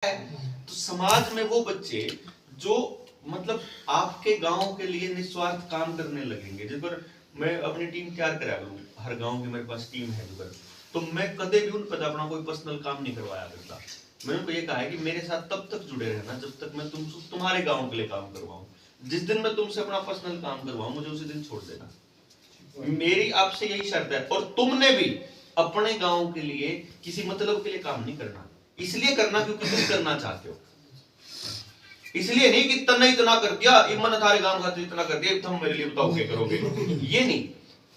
है। तो समाज में वो बच्चे जो मतलब आपके गांव के लिए निस्वार्थ काम करने लगेंगे, जिस पर मैं अपनी टीम तैयार करा लूं, हर गांव की मेरे पास टीम है जिस पर, तो मैं कदे भी उन पर अपना कोई पर्सनल काम नहीं करवाया करता। मैंने उनको ये कहा है कि मेरे साथ तब तक जुड़े रहना जब तक मैं तुम्हारे गांव के लिए काम करवाऊं। जिस दिन मैं तुमसे अपना पर्सनल काम करवाऊं मुझे उसी दिन छोड़ देना। मेरी आपसे यही शर्त है। और तुमने भी अपने गांव के लिए किसी मतलब के लिए काम नहीं करना, इसलिए करना क्योंकि तुम करना चाहते हो, इसलिए नहीं कि तन्ने इतना कर दिया, इमन थारे गांव खातिर इतना कर दिया, तुम मेरे लिए बताओ क्या करोगे, ये नहीं।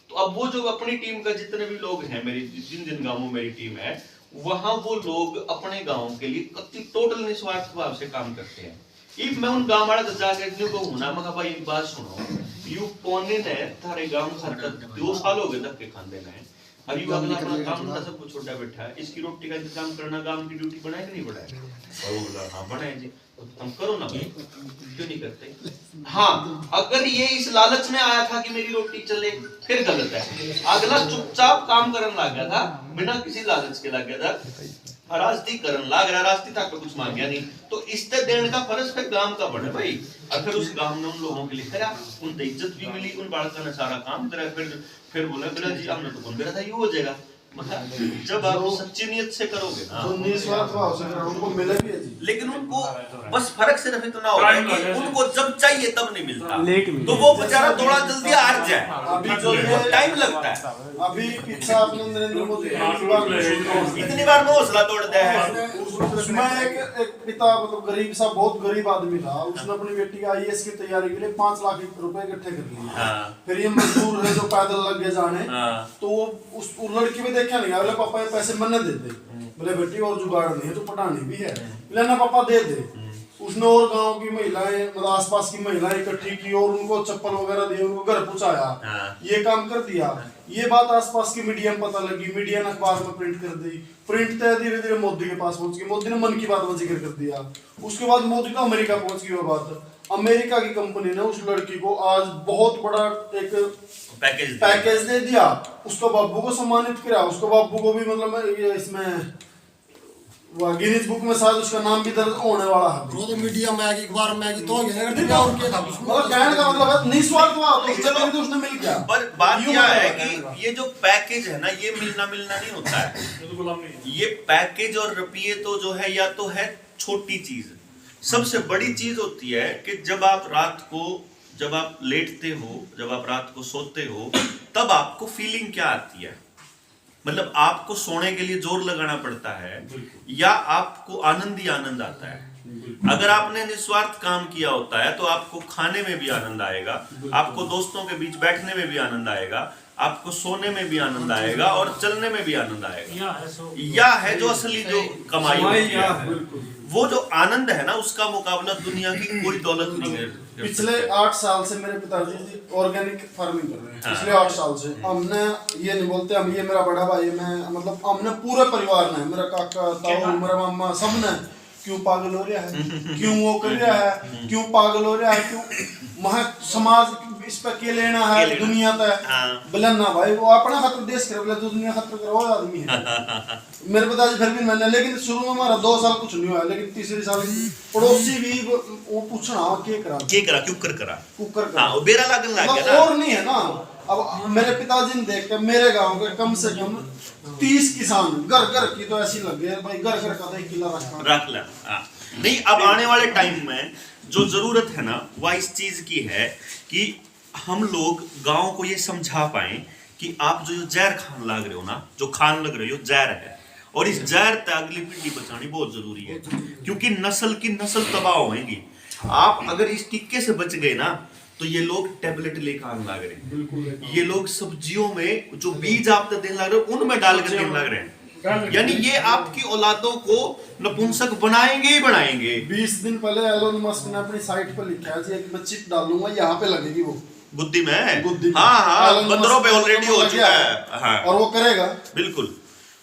तो अब वो जो अपनी टीम का जितने भी लोग हैं, मेरी जिन जिन गांवों में मेरी टीम है, वहां वो लोग अपने गांव के लिए कति टोटल निस्वार्थ भाव से काम करते हैं। ये मैं उन गांव वाले जाके को हूं ना, मैं भाई एक बात सुनो, यू पौने ने थारे गांव खातर 2 साल हो गए धक्के खाने में, और यू अगला अपना काम धंधा सब कुछ छोटा बैठा है, इसकी रोटी का इंतजाम करना गांव की ड्यूटी बनाए कि नहीं बनाए? और वो बोला हाँ बनाए जी। तो तुम करो ना भाई, क्यों नहीं करते? हाँ, अगर ये इस लालच में आया था कि मेरी रोटी चले, फिर गलत है। अगला चुपचाप काम करने लग गया था, बिना किसी लालच के लग गया था, रास्ती करन लाग रहा, रास्ती तक तो कुछ मांग गया नहीं। तो इससे देने का फर्ज फिर गांव का बने भाई। और फिर उस गांव ने उन लोगों के लिए करा, उनको इज्जत भी मिली, उन बालका ने सारा काम करा। फिर बोला बोला जी हमने तो कौन करा था, ये हो जाएगा। मतलब जब आप सच्ची नियत से करोगे ना, तो निस्वार्थ भाव से करो, उनको मिले भी है जी। लेकिन उनको बस फर्क सिर्फ इतना होता है कि उनको जब चाहिए तब नहीं मिलता, तो वो बेचारा थोड़ा जल्दी हार जाए, अभी जो टाइम लगता है। अभी पिछला अपने नरेंद्र मोदी इतनी बार में हौसला तोड़ते हैं। उसमें एक पिता मतलब गरीब सा, बहुत गरीब आदमी था, उसने अपनी बेटी की आईएएस की तैयारी के लिए 5 लाख रुपए इकट्ठे कर लिए। फिर ये मजदूर है जो पैदल लग गए जाने, तो वो उस लड़की में देखा नहीं, बोले पापा ये पैसे मैंने दे दे, बोले बेटी और जुगाड़ नहीं है तो पढ़ानी भी है, बोले ना पापा दे दे। उसने और गांव की महिलाएं मतलब आसपास की महिलाएं इकट्ठी की और उनको चप्पल वगैरह दिए, उनको घर पहुंचाया, ये काम कर दिया। ये बात आसपास की मीडिया में पता लगी, मीडिया ने अखबार में प्रिंट कर दी, प्रिंट तय धीरे धीरे मोदी के पास पहुंच गई, मोदी ने मन की बात में जिक्र कर दिया। उसके बाद मोदी का अमेरिका पहुंच गई वो बात, अमेरिका की कंपनी ने उस लड़की को आज बहुत बड़ा एक पैकेज दे दिया, उसको बाबू को सम्मानित किया, उसको बाबू को भी मतलब ये इसमें गिनीज बुक में शायद उसका नाम भी दर्ज होने वाला है। वो तो मीडिया में आगे अखबार में आगे तो गया और क्या था मतलब कहने का मतलब है निस्वार्थ भाव, तो उसने मिल गया। पर बात क्या है कि ये जो पैकेज है ना, ये मिलना नहीं होता है। ये पैकेज और रुपये तो जो है या तो है छोटी चीज, सबसे बड़ी चीज होती है कि जब आप रात को, जब आप लेटते हो, जब आप रात को सोते हो, तब आपको फीलिंग क्या आती है? मतलब आपको सोने के लिए जोर लगाना पड़ता है या आपको आनंद ही आनंद आता है? अगर आपने निस्वार्थ काम किया होता है तो आपको खाने में भी आनंद आएगा, आपको दोस्तों के बीच बैठने में भी आनंद आएगा, आपको सोने में भी आनंद आएगा और चलने में भी आनंद आएगा। या है जो असली जो कमाई होती है, वो जो आनंद है ना, उसका मुकाबला दुनिया की कोई दौलत नहीं है। पिछले 8 साल से मेरे पिताजी ऑर्गेनिक फार्मिंग कर रहे हैं। पिछले 8 साल से हमने, ये नहीं बोलते हम, ये मेरा बड़ा भाई, मैं मतलब हमने पूरे परिवार ने, मेरा काका, ताऊ, मेरा मामा, सबने क्यों पागल हो रहा है, क्यों वो कर रहा है, क्यों पागल हो रहा है, क्यों महा समाज इस पे के लेना है, दुनिया तक बोले ना भाई, वो अपना खतर देश कर, बोले दुनिया खतर करो आदमी है। मेरे पिताजी फिर भी मैंने, लेकिन शुरू में हमारा 2 साल कुछ नहीं हुआ, लेकिन तीसरे साल पड़ोसी भी वो पूछना के करा कुकर करा वो बेरा लगन लग गया ना। और नहीं है ना। अब मेरे पिताजी ने देख के मेरे गांव के कम से कम 30 किसान घर की तो ऐसी लग गए भाई, घर का तो 1 किला रख ला। नहीं, अब आने वाले टाइम में जो जरूरत है ना, वह इस चीज की है कि हम लोग गांव को ये समझा पाए कि आप जो जहर खान लग रहे हो ना, जो खान लग रहे हो जहर है, और इस जहर तक अगली पीढ़ी बचानी बहुत जरूरी है, क्योंकि नस्ल की नस्ल तबाह होगी। आप अगर इस टिक्के से बच गए ना, तो ये लोग टैबलेट लेकर आने लग रहे हैं, ये लोग सब्जियों में जो बीज आप देने लग रहे हो उनमें डालकर देने लग रहे हैं, यानी ये आपकी औलादों को नपुंसक बनाएंगे ही बनाएंगे। 20 दिन पहले एलोन मस्क ने अपनी साइट पर लिखा है कि मैं चिप डालूंगा, यहाँ पे लगेगी वो बुद्धि में, हाँ, बंदरों पे ऑलरेडी हो चुका है, हाँ, और वो करेगा बिल्कुल।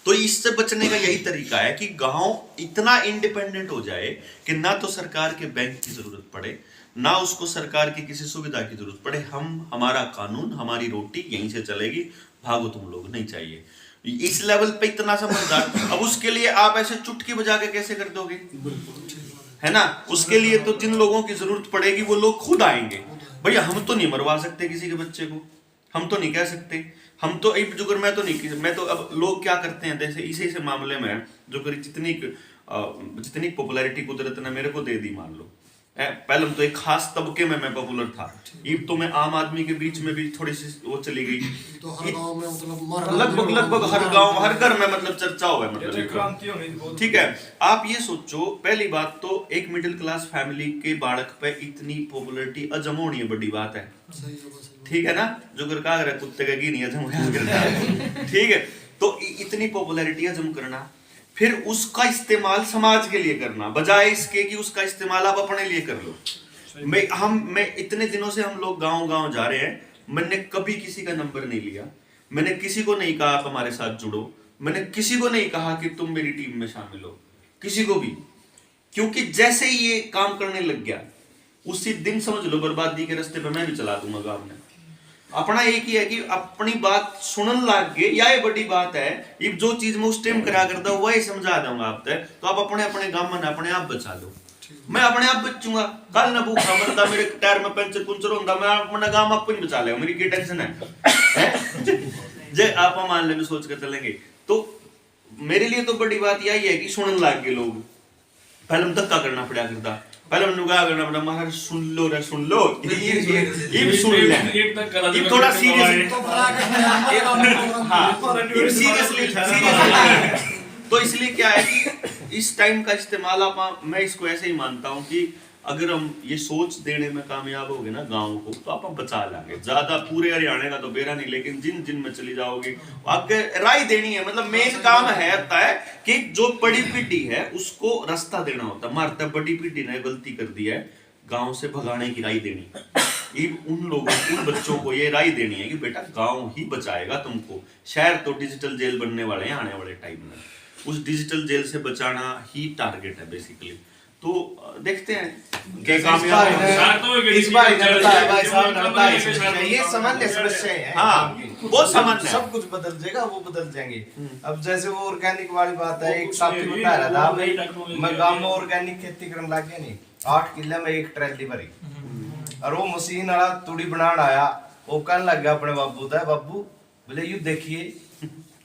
तो इससे बचने का यही तरीका है कि गांव इतना इंडिपेंडेंट हो जाए कि ना तो सरकार के बैंक की जरूरत पड़े, ना उसको सरकार की किसी सुविधा की जरूरत पड़े। हमारा कानून, हमारी रोटी यहीं से चलेगी, भागो तुम लोग नहीं चाहिए। इस लेवल पे इतना समझदार, अब उसके लिए आप ऐसे चुटकी बजा के कैसे कर दोगे, है ना। उसके लिए तो जिन लोगों की जरूरत पड़ेगी वो लोग खुद आएंगे। भैया हम तो नहीं मरवा सकते किसी के बच्चे को, हम तो नहीं कह सकते, हम तो जुगर मैं तो नहीं, मैं तो अब लोग क्या करते हैं जैसे इसी से मामले में जुगर जितनी पॉपुलैरिटी कुदरत ने मेरे को दे दी, मान लो पहले तो एक खास तबके में मैं पॉपुलर था, ये तो मैं आम आदमी के बीच में भी थोड़ी सी वो चली गई, तो हर गांव में मतलब लगभग हर गांव हर घर में मतलब चर्चा हुआ है, मतलब ठीक है। आप ये सोचो, पहली बात तो एक मिडिल क्लास फैमिली के बालक पे इतनी पॉपुलैरिटी अजम होनी है, बड़ी बात है, ठीक है ना। जो घर का अगर कुत्ते का की नहीं अजम, ठीक है। तो इतनी पॉपुलैरिटी अजम करना, फिर उसका इस्तेमाल समाज के लिए करना, बजाय इसके कि उसका इस्तेमाल आप अपने लिए कर लो। मैं इतने दिनों से हम लोग गांव जा रहे हैं, मैंने कभी किसी का नंबर नहीं लिया, मैंने किसी को नहीं कहा आप हमारे साथ जुड़ो, मैंने किसी को नहीं कहा कि तुम मेरी टीम में शामिल हो, किसी को भी, क्योंकि जैसे ही ये काम करने लग गया उसी दिन समझ लो बर्बादी के रास्ते पे मैं भी चला दूंगा गांव में। अपना एक ही है कि अपनी बात सुनने लग गए, या ये बड़ी बात है, ये जो चीज मैं उस टाइम करा करता हूँ वही समझा दूंगा आप तक, तो आप अपने अपने गांव में अपने आप बचा लो, मैं अपने आप बचूंगा, कल ना भूखा मरदा, मेरे टायर में पंचर होगा, मैं अपना गांव आपको नहीं बचा लेगा, मेरी क्या टेंशन है जे आप मान लेंगे, सोच कर चलेंगे। तो मेरे लिए तो बड़ी बात यही है कि सुनने लग गए लोग, पहले हम धक्का करना पड़ा करता, पहले हम क्या करना पड़ा, महाराज सुन लो रे सुन लो, ये सुन ले, ये थोड़ा सीरियस, हाँ सीरियसली। तो इसलिए क्या है कि इस टाइम का इस्तेमाल आप, मैं इसको ऐसे ही मानता हूँ कि अगर हम ये सोच देने में कामयाब हो गए ना गांव को, तो आप बचा लाएंगे। ज्यादा पूरे हरियाणा का तो बेरा नहीं, लेकिन जिन जिन में चली जाओगे आपके राय देनी है, मतलब मेन काम है कि जो बड़ी पीढ़ी है उसको रास्ता देना होता है। मारता बड़ी पीढ़ी ने गलती कर दी है, गांव से भगाने की राय देनी, उन लोगों उन बच्चों को ये राय देनी है कि बेटा गांव ही बचाएगा तुमको, शहर तो डिजिटल जेल बनने वाले हैं आने वाले टाइम में, उस डिजिटल जेल से बचाना ही टारगेट है बेसिकली। तो देखते हैं क्या कामयाब है। इस बार भाई साहब ये सामान्य समस्या है, हाँ बहुत सामान्य, सब कुछ बदल जाएगा, वो बदल जाएंगे। अब जैसे वो ऑर्गेनिक वाली बात है, एक साथी बता रहा था भाई, मैं गांव में ऑर्गेनिक खेती करने लग गया, नहीं 8 किले में एक ट्रैली भरी, और वो मशीन वाला तूड़ी बनाने आया, वो कहने लग गया अपने बाबू था, बाबू बोले यू देखिए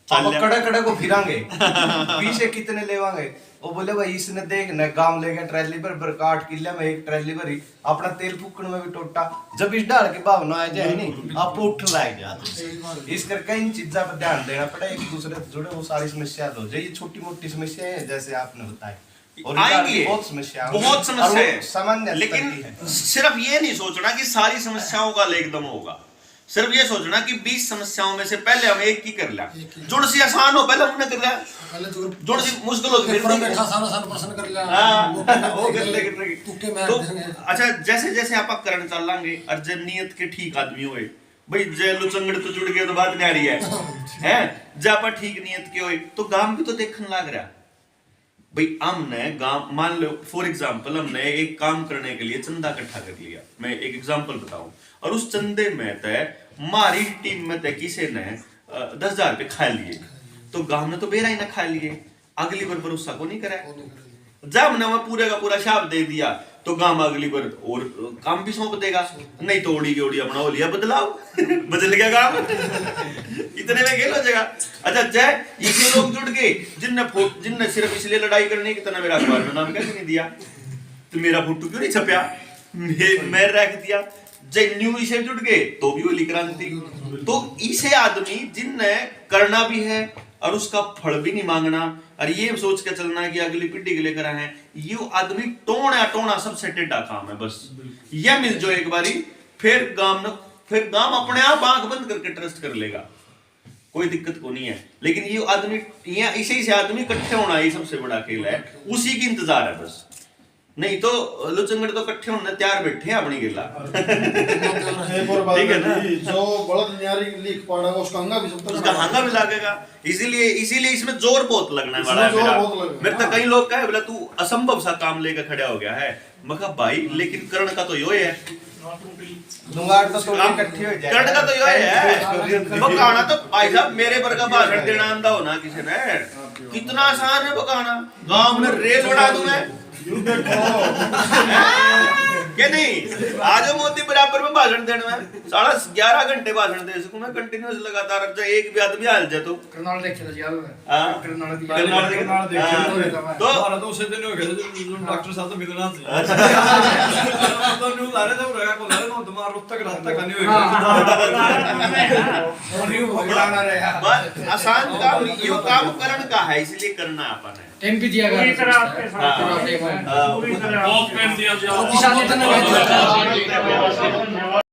अब कड़े कड़े को फिरांगे पीछे कितने लेवांगे, वो बोले भाई इसने देख न गांव ले गया ट्रैली पर 8 किले में एक ट्रैली भरी, अपना तेल फूकने में भी टोटा, जब इस डाल के भावना आ जाए नहीं आप उठ लाए जाते। इस करके इन चीजों पर ध्यान देना पड़े, एक दूसरे से जुड़े, वो सारी समस्या हो जाए। ये छोटी मोटी समस्या है जैसे आपने बताया, और आएंगे बहुत समस्या है सामान्य, लेकिन सिर्फ ये नहीं सोचना कि सारी समस्याओं का एकदम होगा, सिर्फ ये सोचना कि 20 समस्याओं में से पहले हम एक ही कर लिया, जुड़ सी आसान हो पहले हमने कर लिया, जुड़ सी मुश्किल हो फिर कर लिया, वो कर ले। तो अच्छा जैसे जैसे आप करना चल लेंगे, और जब नियत के ठीक आदमी होए भाई, जय लुचंगड़ तो जुड़ गया तो बात नहीं आ रही है जब आप ठीक नियत के होए तो गांव भी तो देखने लग रहा भाई। हमने गांव मान लो फॉर एग्जांपल, हमने एक काम करने के लिए चंदा इकट्ठा कर लिया, मैं एक एग्जांपल बताऊं, और उस चंदे में तय हमारी टीम में तय किसी ने 10,000 रुपए खा लिए, तो गांव ने तो बेरा ही ना खा लिए, अगली बार भरोसा को नहीं करा, जब हमने वहां पूरे का पूरा शाप दे दिया तो गांव अगली बार और काम भी सौंप देगा, नहीं तो ओड़ी की ओड़ी अपना हो लिया बदलाव बदल गया काम इतने में खेल हो जाएगा। अच्छा जय ये लोग जुड़ गए जिनने सिर्फ इसलिए लड़ाई करने की तरह मेरा अखबार में नाम कैसे नहीं दिया, तो मेरा फोटो क्यों नहीं छपया, मैं रख दिया, जय न्यू इसे जुड़ गए तो भी होली क्रांति। तो इसे आदमी जिनने करना भी है और उसका फल भी नहीं मांगना, और ये सोच के चलना कि अगली पीढ़ी के लिए करा है, ये आदमी टोना सबसे टेढ़ा काम है। बस ये मिल जो एक बारी, फिर गांव अपने आप आंख बंद करके ट्रस्ट कर लेगा, कोई दिक्कत को नहीं है। लेकिन ये आदमी इसी से आदमी इकट्ठे होना ही सबसे बड़ा खेल है, उसी की इंतजार है बस, नहीं तो लुचंगड़ तो इकट्ठे होने तैयार बैठे हैं अपनी गिला ठीक है ना, जो बड़द न्यारी लिख पड़ा उसका हंगा भी सब उसका हंगा भी लगेगा, इसीलिए इसमें जोर बहुत लगने वाला है मेरे तो कई लोग कहे बोला तू असंभव सा काम लेकर खड़ा हो गया है, मैं कहा भाई लेकिन करण का तो यो है दुंगाड़ तो थोड़ी इकट्ठी हो जाए। करने का तो ये है बकाना तो भाई साहब मेरे वर्गा भाषण देना आंदा हो ना किसी ने कितना आसान है बकाना गांव में रेल उड़ा दूं मैं क्या नहीं आज मोदी बराबर में भाषण देना है 11.5 घंटे भाषण दे सकूं मैं कंटिन्यूअस लगातार अच्छा एक भी आदमी हाल जाए तो करनाल देखे था यार हां करनाल की करनाल देखे तो हमारा तो उसे दिन हो गया जो डॉक्टर साहब तो मिलना थी तो न्यूज़ आ रहे थे रहा को लगा तो तुम्हारा रुक तक रात तक नहीं हुई बस आसान काम यो काम करण का है इसलिए करना अपन है टाइम भी दिया पूरी तरह गया आपके साथ हाँ। पूरी तरह बहुत टाइम दिया किसान ने तो